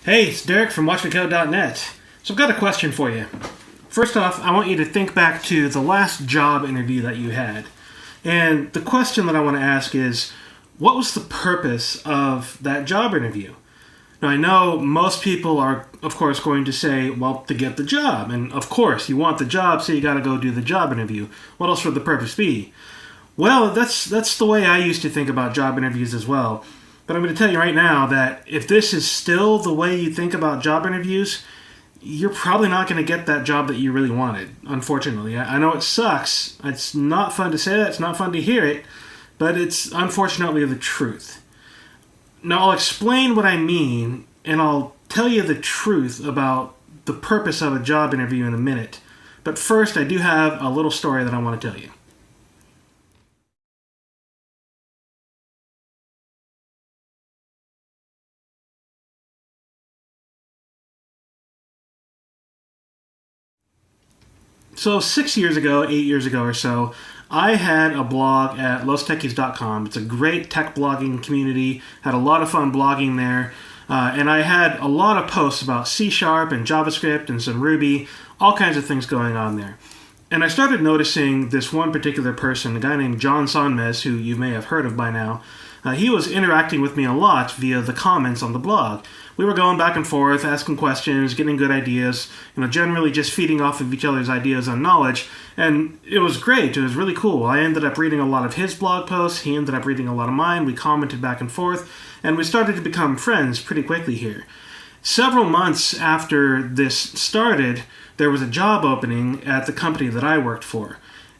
Hey, it's Derek from WatchMeCode.net. So I've got a question for you. First off, I want you to think back to the last job interview that you had. And the question that I want to ask is, what was the purpose of that job interview? Now, I know most people are, of course, going to say, well, to get the job. And of course, you want the job, so you got to go do the job interview. What else would the purpose be? Well, that's the way I used to think about job interviews as well. But I'm going to tell you right now that if this is still the way you think about job interviews, you're probably not going to get that job that you really wanted, unfortunately. I know it sucks. It's not fun to say that. It's not fun to hear it. But it's unfortunately the truth. Now, I'll explain what I mean, and I'll tell you the truth about the purpose of a job interview in a minute. But first, I do have a little story that I want to tell you. So 8 years ago or so, I had a blog at lostechies.com. It's a great tech blogging community. Had a lot of fun blogging there. And I had a lot of posts about C# and JavaScript and some Ruby, all kinds of things going on there. And I started noticing this one particular person, a guy named John Sonmez, who you may have heard of by now. He was interacting with me a lot via the comments on the blog. We were going back and forth, asking questions, getting good ideas, generally just feeding off of each other's ideas and knowledge. And it was great. It was really cool. I ended up reading a lot of his blog posts. He ended up reading a lot of mine. We commented back and forth, and we started to become friends pretty quickly here. Several months after this started, there was a job opening at the company that I worked for.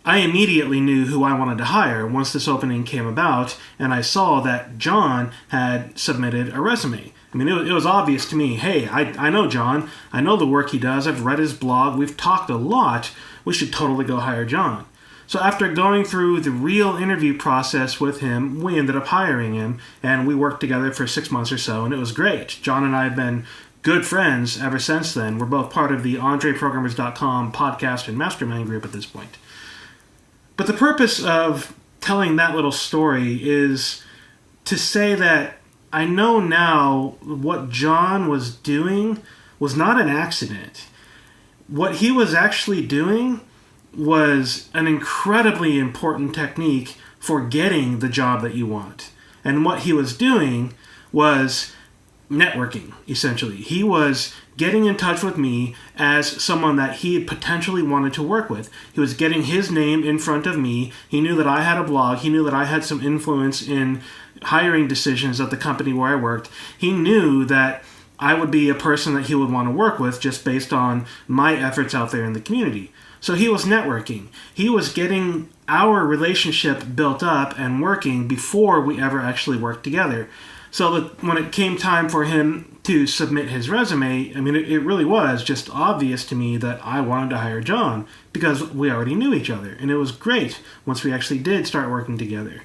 I immediately knew who I wanted to hire once this opening came about, and I saw that John had submitted a resume. I mean, it was obvious to me, hey, I know John. I know the work he does. I've read his blog. We've talked a lot. We should totally go hire John. So after going through the real interview process with him, we ended up hiring him, and we worked together for 6 months or so, and it was great. John and I have been good friends ever since then. We're both part of the EntreProgrammers.com podcast and mastermind group at this point. But the purpose of telling that little story is to say that I know now what John was doing was not an accident. What he was actually doing was an incredibly important technique for getting the job that you want. And what he was doing was networking, essentially. He was getting in touch with me as someone that he potentially wanted to work with. He was getting his name in front of me. He knew that I had a blog. He knew that I had some influence in hiring decisions at the company where I worked. He knew that I would be a person that he would want to work with just based on my efforts out there in the community. So he was networking. He was getting our relationship built up and working before we ever actually worked together. So that when it came time for him to submit his resume, I mean, it really was just obvious to me that I wanted to hire John because we already knew each other. And it was great once we actually did start working together.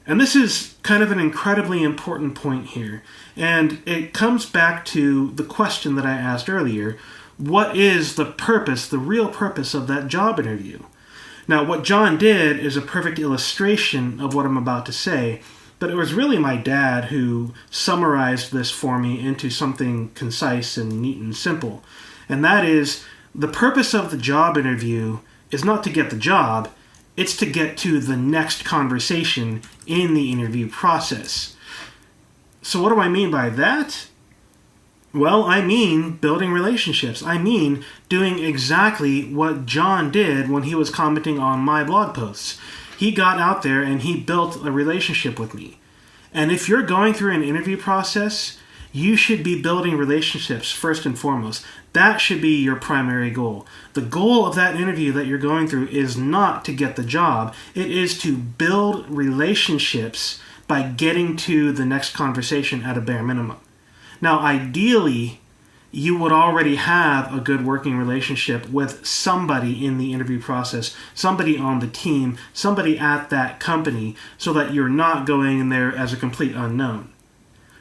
And this is kind of an incredibly important point here. And it comes back to the question that I asked earlier. What is the purpose, the real purpose of that job interview? Now, what John did is a perfect illustration of what I'm about to say. But it was really my dad who summarized this for me into something concise and neat and simple. And that is, the purpose of the job interview is not to get the job, it's to get to the next conversation in the interview process. So what do I mean by that? Well, I mean building relationships. I mean doing exactly what John did when he was commenting on my blog posts. He got out there and he built a relationship with me. And if you're going through an interview process, you should be building relationships first and foremost. That should be your primary goal. The goal of that interview that you're going through is not to get the job. It is to build relationships by getting to the next conversation at a bare minimum. Now, ideally, you would already have a good working relationship with somebody in the interview process, somebody on the team, somebody at that company, so that you're not going in there as a complete unknown.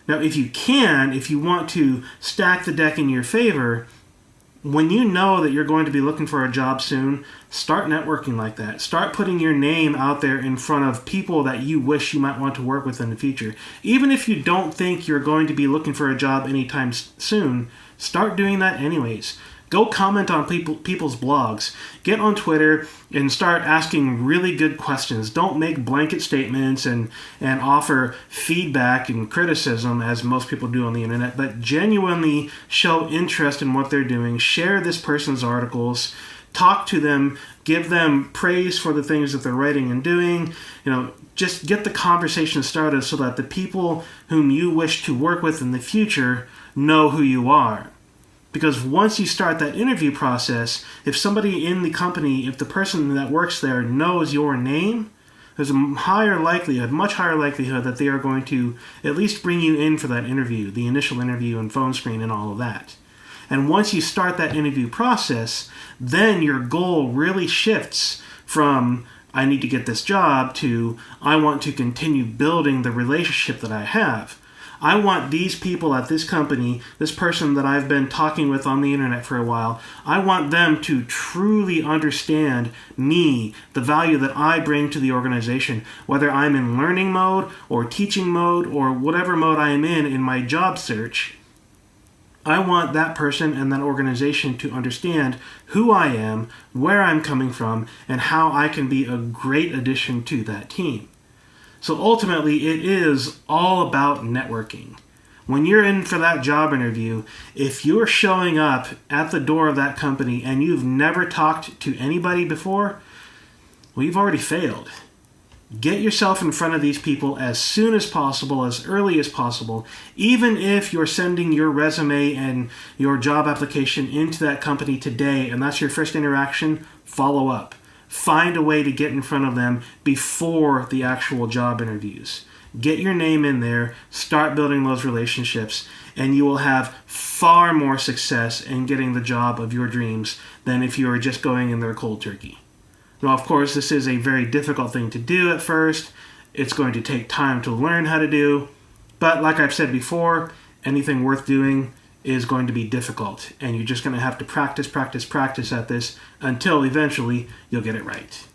Now, if you want to stack the deck in your favor, when you know that you're going to be looking for a job soon, start networking like that. Start putting your name out there in front of people that you wish you might want to work with in the future. Even if you don't think you're going to be looking for a job anytime soon, start doing that anyways. Go comment on people's blogs. Get on Twitter and start asking really good questions. Don't make blanket statements and offer feedback and criticism as most people do on the internet, but genuinely show interest in what they're doing. Share this person's articles. Talk to them. Give them praise for the things that they're writing and doing. Just get the conversation started so that the people whom you wish to work with in the future know who you are. Because once you start that interview process, if somebody in the company, if the person that works there knows your name, there's a much higher likelihood that they are going to at least bring you in for that interview, the initial interview and phone screen and all of that. And once you start that interview process, then your goal really shifts from, I need to get this job, to, I want to continue building the relationship that I have. I want these people at this company, this person that I've been talking with on the internet for a while, I want them to truly understand me, the value that I bring to the organization, whether I'm in learning mode or teaching mode or whatever mode I am in my job search. I want that person and that organization to understand who I am, where I'm coming from, and how I can be a great addition to that team. So ultimately, it is all about networking. When you're in for that job interview, if you're showing up at the door of that company and you've never talked to anybody before, well, you've already failed. Get yourself in front of these people as soon as possible, as early as possible. Even if you're sending your resume and your job application into that company today and that's your first interaction, follow up. Find a way to get in front of them before the actual job interviews. Get your name in there, start building those relationships, and you will have far more success in getting the job of your dreams than if you are just going in there cold turkey. Now, of course, this is a very difficult thing to do at first. It's going to take time to learn how to do. But like I've said before, anything worth doing is going to be difficult, and you're just going to have to practice at this until eventually you'll get it right.